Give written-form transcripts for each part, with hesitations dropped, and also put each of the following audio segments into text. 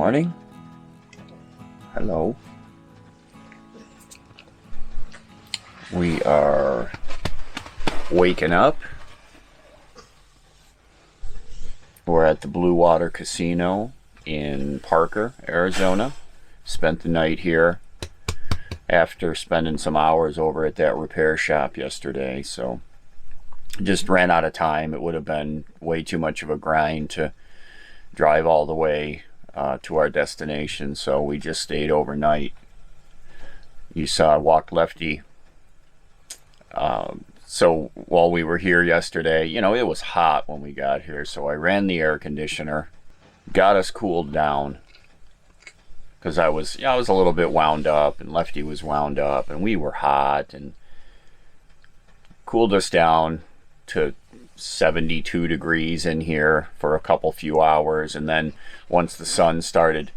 morning. Hello. We are waking up. We're at the Blue Water Casino in Parker, Arizona. Spent the night here after spending some hours over at that repair shop yesterday. So just ran out of time. It would have been way too much of a grind to drive all the way to our destination, so we just stayed overnight. You saw I walked Lefty. So while we were here yesterday, you know, it was hot when we got here, so I ran the air conditioner, got us cooled down, because I was a little bit wound up, and Lefty was wound up, and we were hot, and cooled us down to 72 degrees in here for a few hours. And then once the sun started,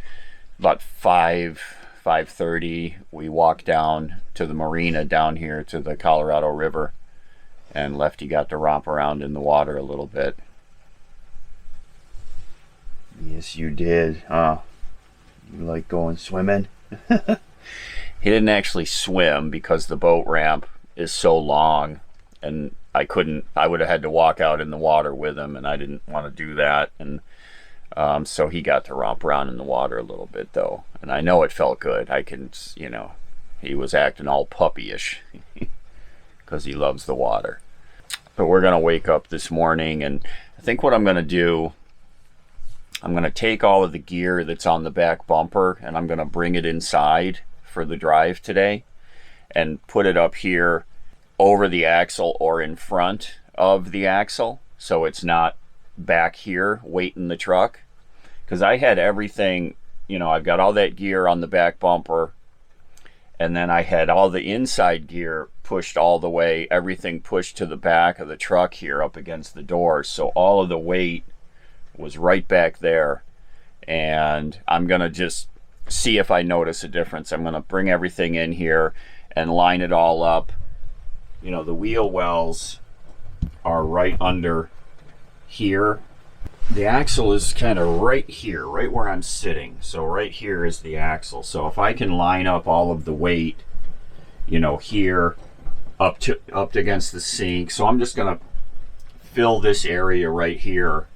about 5:30, we walked down to the marina down here to the Colorado River, and Lefty got to romp around in the water a little bit. Yes, you did, huh? You like going swimming? He didn't actually swim because the boat ramp is so long, and I would have had to walk out in the water with him, and I didn't want to do that. And so he got to romp around in the water a little bit, though. And I know it felt good. He was acting all puppyish because he loves the water. But we're going to wake up this morning, and I think what I'm going to do, I'm going to take all of the gear that's on the back bumper, and I'm going to bring it inside for the drive today and put it up here over the axle or in front of the axle, so it's not back here waiting the truck. Because I had everything, I've got all that gear on the back bumper, and then I had all the inside gear pushed all the way, everything pushed to the back of the truck here up against the door, so all of the weight was right back there. And I'm gonna just see if I notice a difference. I'm gonna bring everything in here and line it all up. The wheel wells are right under here. The axle is kind of right here, right where I'm sitting. So right here is the axle. So if I can line up all of the weight, here up against the sink. So I'm just gonna fill this area right here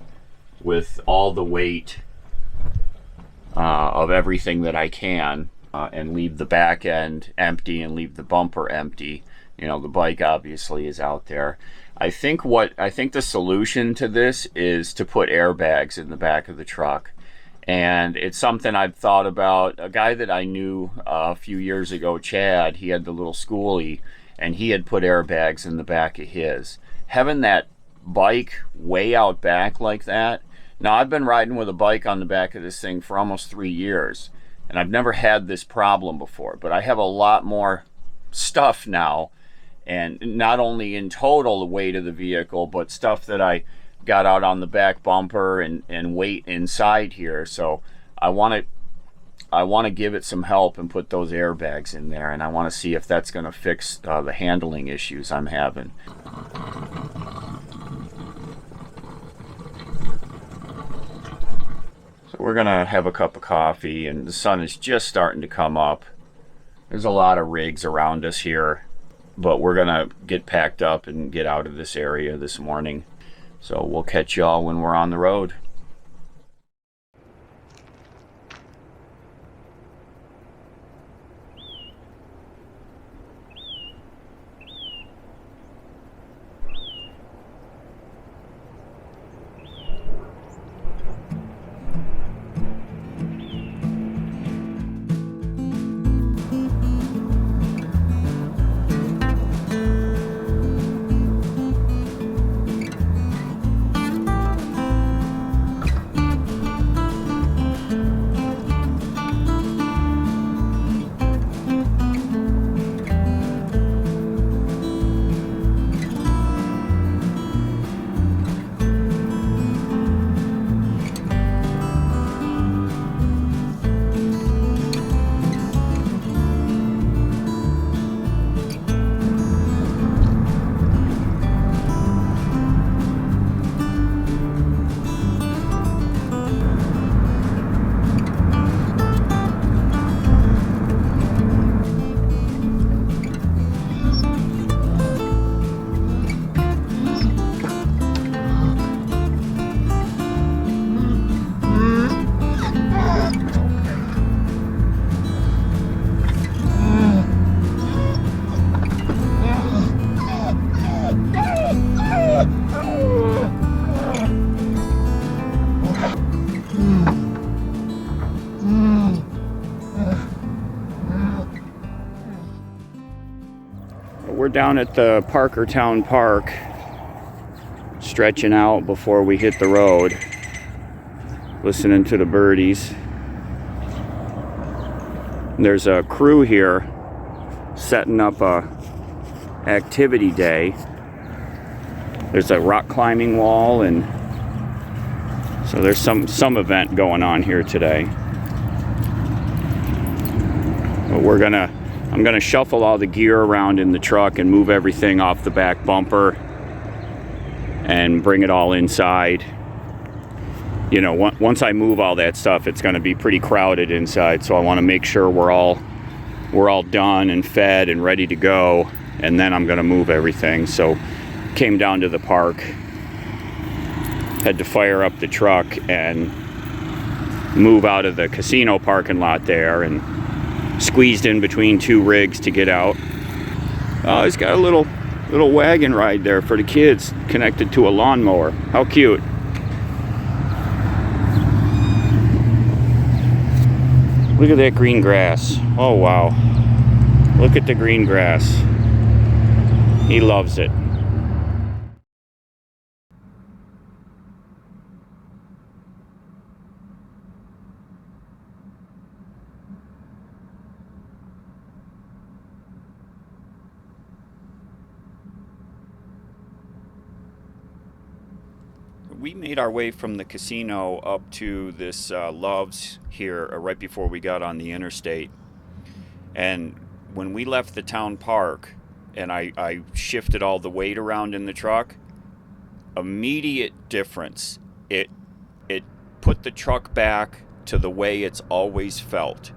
with all the weight of everything that I can, and leave the back end empty and leave the bumper empty. The bike obviously is out there. I think the solution to this is to put airbags in the back of the truck. And it's something I've thought about. A guy that I knew a few years ago, Chad, he had the little schoolie, and he had put airbags in the back of his. Having that bike way out back like that. Now, I've been riding with a bike on the back of this thing for almost 3 years, and I've never had this problem before, but I have a lot more stuff now. And not only in total the weight of the vehicle, but stuff that I got out on the back bumper and weight inside here. So I want to give it some help and put those airbags in there, and I want to see if that's going to fix the handling issues I'm having. So we're going to have a cup of coffee, and the sun is just starting to come up. There's a lot of rigs around us here, but we're gonna get packed up and get out of this area this morning. So we'll catch y'all when we're on the road. we're down at the Parkertown Park, stretching out before we hit the road, listening to the birdies. There's a crew here setting up a activity day. There's a rock climbing wall, and so there's some event going on here today. But I'm gonna shuffle all the gear around in the truck and move everything off the back bumper and bring it all inside. You know, once I move all that stuff, it's gonna be pretty crowded inside, so I want to make sure we're all done and fed and ready to go, and then I'm gonna move everything. So came down to the park, had to fire up the truck and move out of the casino parking lot there, and squeezed in between two rigs to get out. Oh, he's got a little wagon ride there for the kids connected to a lawnmower. How cute. Look at that green grass. Oh wow. Look at the green grass. He loves it. We made our way from the casino up to this Love's here right before we got on the interstate. And when we left the town park and I shifted all the weight around in the truck, immediate difference. It put the truck back to the way it's always felt.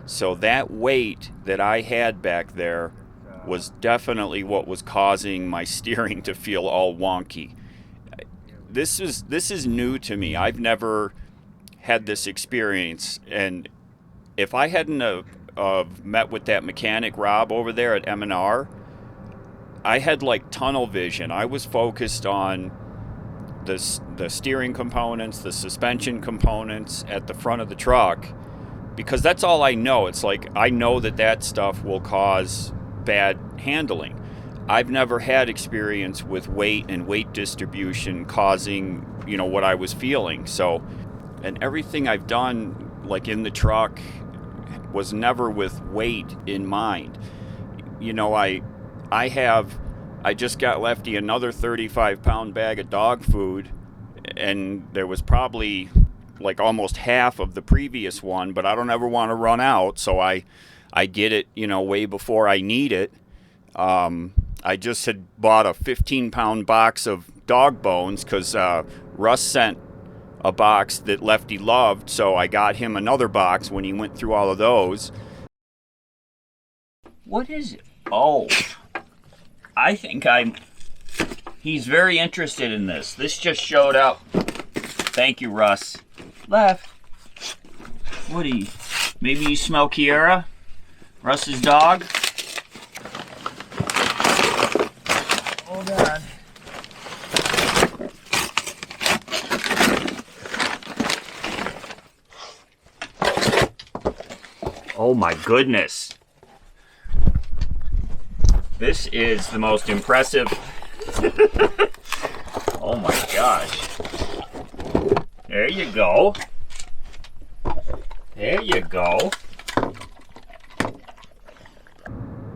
So that weight that I had back there was definitely what was causing my steering to feel all wonky. This is new to me. I've never had this experience, and if I hadn't met with that mechanic Rob over there at M&R, I had like tunnel vision. I was focused on the steering components, the suspension components at the front of the truck, because that's all I know. It's like I know that stuff will cause bad handling. I've never had experience with weight and weight distribution causing, you know, what I was feeling. So, and everything I've done, like in the truck, was never with weight in mind. You know, I just got Lefty another 35-pound bag of dog food, and there was probably like almost half of the previous one, but I don't ever want to run out, so I get it, you know, way before I need it. I just had bought a 15-pound box of dog bones because Russ sent a box that Lefty loved, so I got him another box when he went through all of those. What is it? Oh, I think he's very interested in this. This just showed up. Thank you, Russ. Left. What do you, maybe you smell Kiara? Russ's dog? Hold on. Oh my goodness. This is the most impressive. Oh my gosh. There you go. There you go.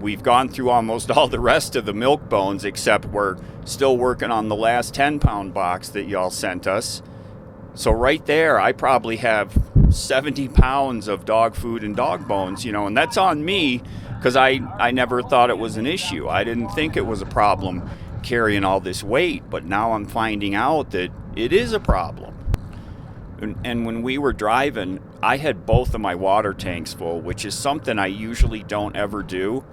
We've gone through almost all the rest of the milk bones, except we're still working on the last 10-pound box that y'all sent us. So right there, I probably have 70 pounds of dog food and dog bones, you know, and that's on me because I never thought it was an issue. I didn't think it was a problem carrying all this weight, but now I'm finding out that it is a problem. And when we were driving, I had both of my water tanks full, which is something I usually don't ever do.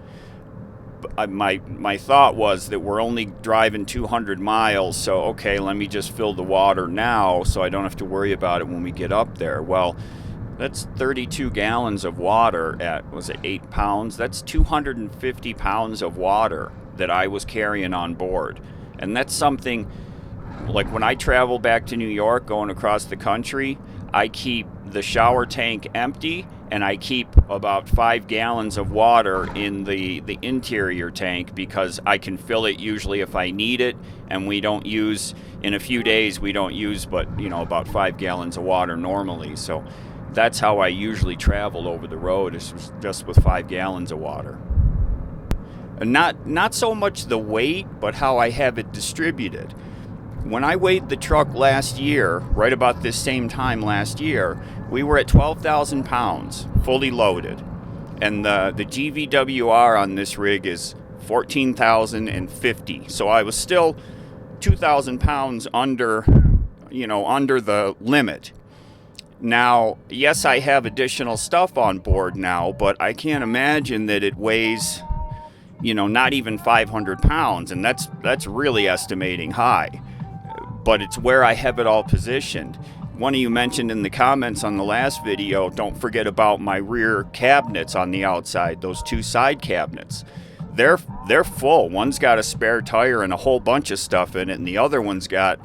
My thought was that we're only driving 200 miles, so okay, let me just fill the water now so I don't have to worry about it when we get up there. Well, that's 32 gallons of water at, was it 8 pounds? That's 250 pounds of water that I was carrying on board. And that's something, like when I travel back to New York going across the country, I keep the shower tank empty and I keep about 5 gallons of water in the interior tank, because I can fill it usually if I need it, and we don't use, in a few days we don't use but about 5 gallons of water normally. So that's how I usually travel over the road, is just with 5 gallons of water. And not so much the weight, but how I have it distributed. When I weighed the truck last year, right about this same time last year, we were at 12,000 pounds, fully loaded. And the GVWR on this rig is 14,050. So I was still 2,000 pounds under the limit. Now, yes, I have additional stuff on board now, but I can't imagine that it weighs, not even 500 pounds. And that's really estimating high. But it's where I have it all positioned. One of you mentioned in the comments on the last video, don't forget about my rear cabinets on the outside, those 2 side cabinets. They're full. One's got a spare tire and a whole bunch of stuff in it, and the other one's got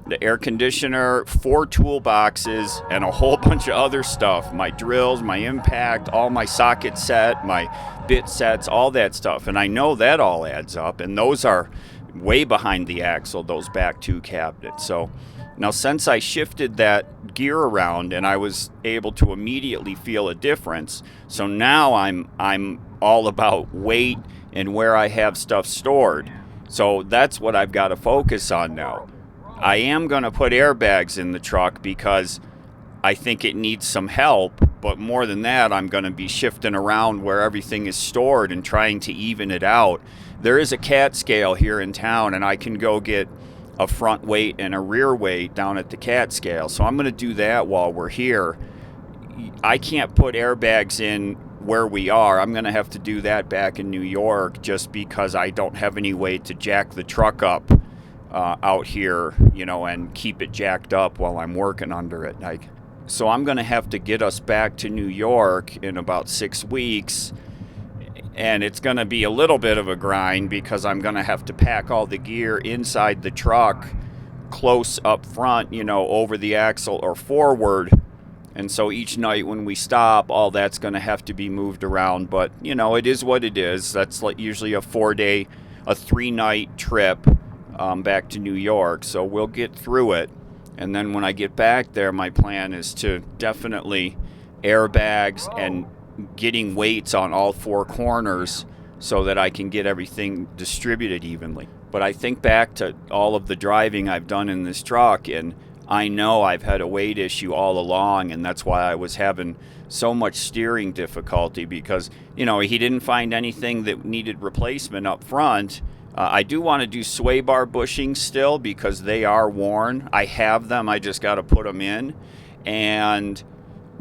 the air conditioner, 4 toolboxes, and a whole bunch of other stuff. My drills, my impact, all my socket set, my bit sets, all that stuff. And I know that all adds up, and those are way behind the axle, those back 2 cabinets. So now, since I shifted that gear around and I was able to immediately feel a difference, so now I'm all about weight and where I have stuff stored. So that's what I've got to focus on now. I am going to put airbags in the truck because I think it needs some help, but more than that, I'm going to be shifting around where everything is stored and trying to even it out. There is a CAT scale here in town, and I can go get a front weight and a rear weight down at the CAT scale. So I'm going to do that while we're here. I can't put airbags in where we are. I'm going to have to do that back in New York, just because I don't have any way to jack the truck up out here, and keep it jacked up while I'm working under it. So I'm going to have to get us back to New York in about 6 weeks. And it's going to be a little bit of a grind, because I'm going to have to pack all the gear inside the truck close up front, over the axle or forward. And so each night when we stop, all that's going to have to be moved around. But, it is what it is. That's like usually a 3-night trip back to New York. So we'll get through it. And then when I get back there, my plan is to definitely airbags and getting weights on all 4 corners so that I can get everything distributed evenly. But I think back to all of the driving I've done in this truck, and I know I've had a weight issue all along, and that's why I was having so much steering difficulty, because he didn't find anything that needed replacement up front. I do want to do sway bar bushings still, because they are worn. I have them, I just got to put them in. And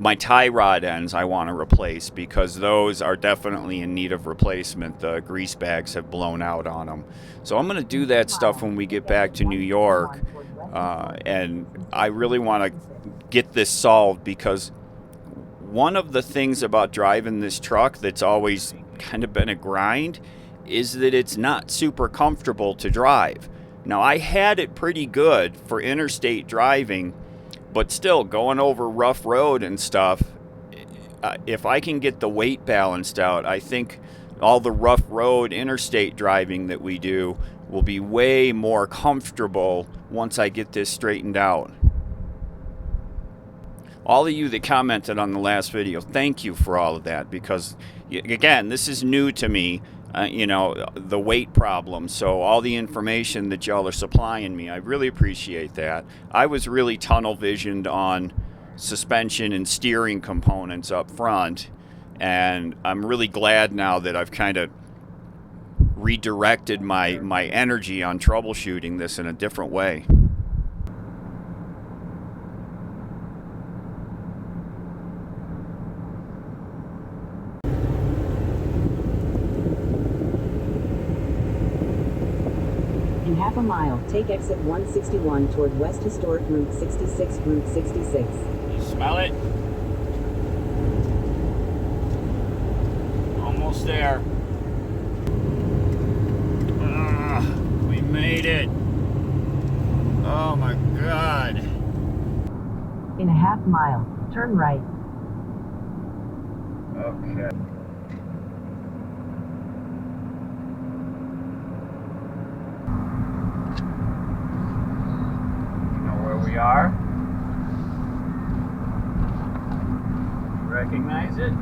my tie rod ends I want to replace, because those are definitely in need of replacement. The grease bags have blown out on them. So I'm going to do that stuff when we get back to New York. And I really want to get this solved, because one of the things about driving this truck that's always kind of been a grind is that it's not super comfortable to drive. Now, I had it pretty good for interstate driving, but still, going over rough road and stuff, if I can get the weight balanced out, I think all the rough road interstate driving that we do will be way more comfortable once I get this straightened out. All of you that commented on the last video, thank you for all of that, because, again, this is new to me. The weight problem. So all the information that y'all are supplying me, I really appreciate that. I was really tunnel visioned on suspension and steering components up front, and I'm really glad now that I've kind of redirected my energy on troubleshooting this in a different way. In half a mile, take exit 161 toward West Historic Route 66, Route 66. You smell it? Almost there. We made it. Oh my God. In a half mile, turn right. Okay. You know where we are? Recognize it?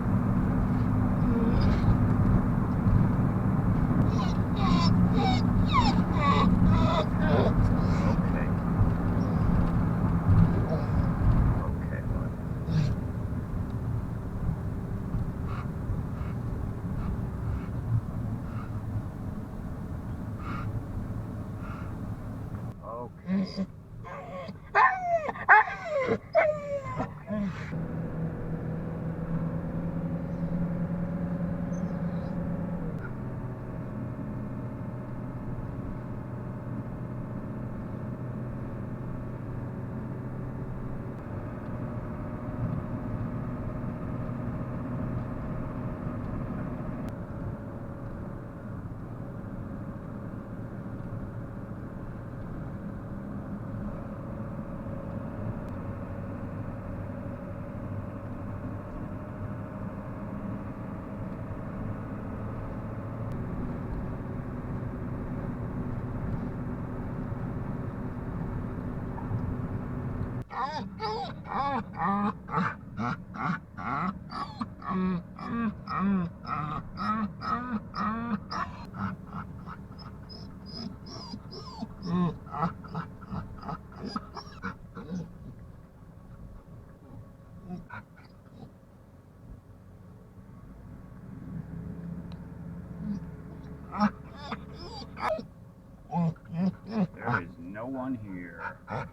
There is no one here. Hold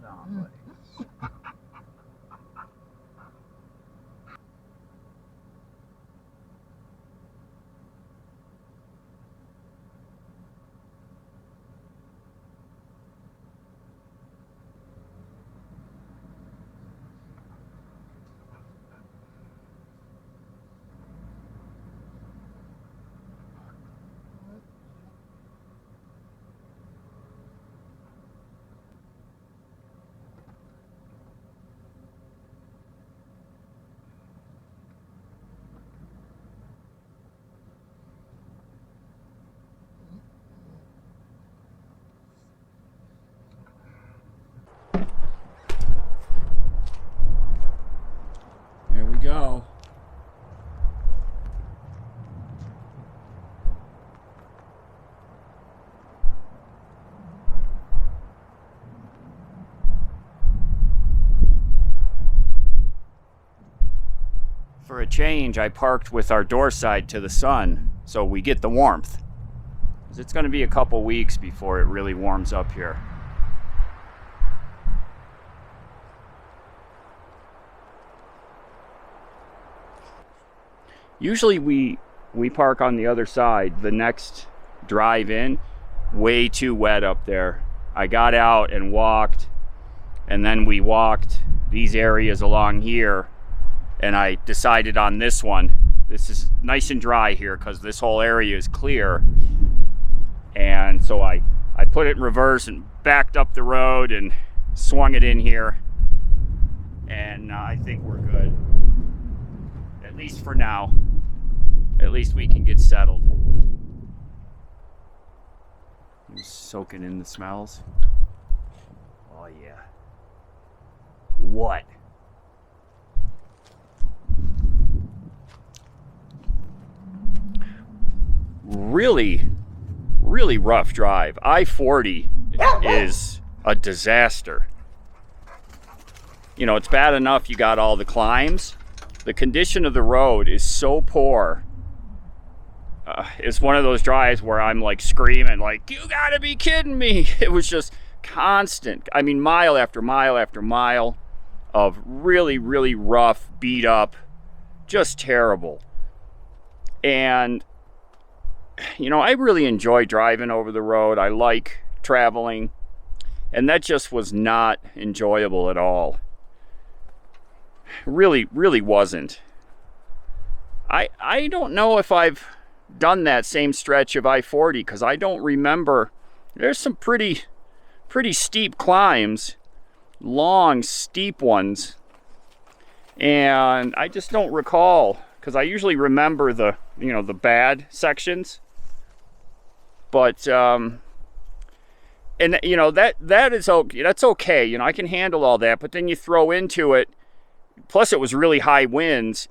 on, buddy. There we go. For a change, I parked with our door side to the sun so we get the warmth. 'Cause it's going to be a couple weeks before it really warms up here. Usually we park on the other side. The next drive in, way too wet up there. I got out and walked, and then we walked these areas along here, and I decided on this one. This is nice and dry here because this whole area is clear. And so I put it in reverse and backed up the road and swung it in here. And I think we're good. At least for now. At least we can get settled. I'm soaking in the smells. Oh yeah. What? Really rough drive. I-40 is a disaster. You know, it's bad enough you got all the climbs. The condition of the road is so poor. It's one of those drives where I'm like screaming, like, you gotta be kidding me. It was just constant. I mean, mile after mile after mile of really rough, beat up, just terrible. And you know, I really enjoy driving over the road. I like traveling, and that just was not enjoyable at all. Really wasn't. I don't know if I've done that same stretch of I-40 because I don't remember. There's some pretty steep climbs, long steep ones, And I just don't recall, because I usually remember the, you know, the bad sections. But, and you know, that is okay. That's okay. You know, I can handle all that. But then you throw into it, plus it was really high winds.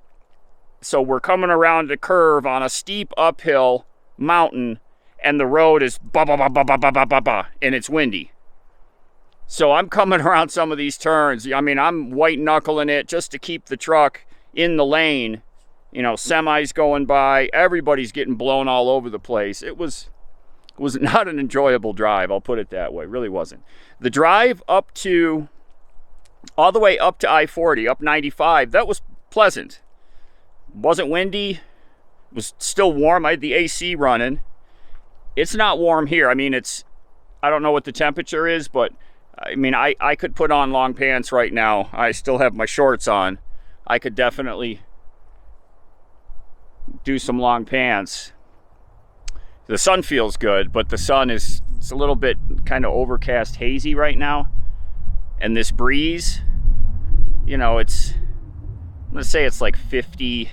So we're coming around a curve on a steep uphill mountain, and the road is ba-ba-ba-ba-ba-ba-ba-ba, and it's windy. So I'm coming around some of these turns. I mean, I'm white knuckling it just to keep the truck in the lane. You know, semis going by, everybody's getting blown all over the place. It was not an enjoyable drive, I'll put it that way. It really wasn't. The drive up to, all the way up to I-40, up 95, that was pleasant. Wasn't windy, was still warm. I had the AC running. It's not warm here. I mean, I don't know what the temperature is, but I mean, I could put on long pants right now. I still have my shorts on. I could definitely do some long pants. The sun feels good, but the sun it's a little bit kind of overcast, hazy right now. And this breeze, you know, I'm gonna say it's like 50,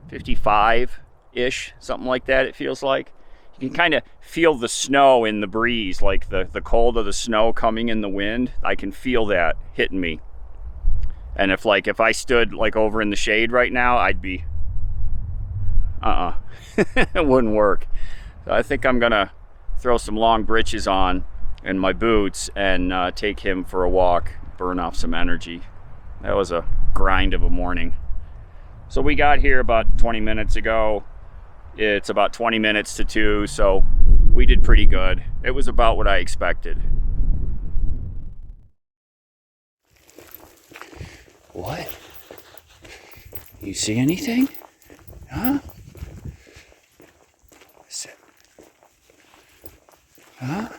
55-ish, something like that, it feels like. You can kind of feel the snow in the breeze, like the cold of the snow coming in the wind. I can feel that hitting me. And if I stood like over in the shade right now, I'd be, it wouldn't work. So I think I'm gonna throw some long breeches on and my boots and take him for a walk, burn off some energy. That was a grind of a morning. So we got here about 20 minutes ago. It's about 20 minutes to 2, so we did pretty good. It was about what I expected. What? You see anything? Huh? Sit. Huh?